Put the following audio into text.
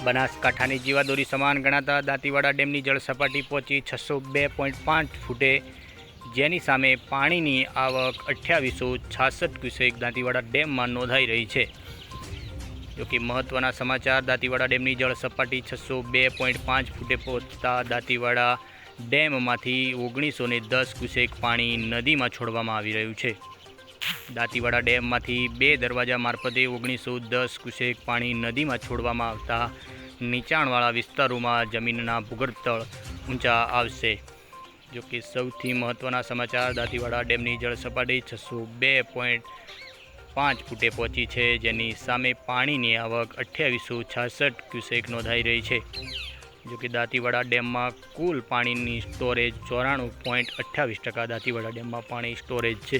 બનાસકાંઠાની જીવાદોરી સમાન ગણાતા દાંતીવાડા ડેમની જળ સપાટી પહોંચી 602.5 ફૂટે, જેની સામે પાણીની આવક 2866 ક્યુસેક દાંતીવાડા ડેમમાં નોંધાઈ રહી છે। જોકે મહત્વના સમાચાર, દાંતીવાડા ડેમની જળ સપાટી 602.5 ફૂટે પહોંચતા દાંતીવાડા ડેમમાંથી 1910 ક્યુસેક પાણી નદીમાં છોડવામાં આવી રહ્યું છે। દાંતીવાડા ડેમમાંથી 2 દરવાજા મારફતે 1910 ક્યુસેક પાણી નદીમાં છોડવામાં આવતા નીચાણવાળા વિસ્તારોમાં જમીનના ભૂગર્ભતળ ઊંચા આવશે। જોકે સૌથી મહત્વના સમાચાર, દાંતીવાડા ડેમની જળ સપાટી 602.5 ફૂટે પહોંચી છે, જેની સામે પાણીની આવક 2866 ક્યુસેક નોંધાઈ રહી છે। જોકે દાંતીવાડા ડેમમાં કુલ પાણીની સ્ટોરેજ 94.28% દાંતીવાડા ડેમમાં પાણી સ્ટોરેજ છે।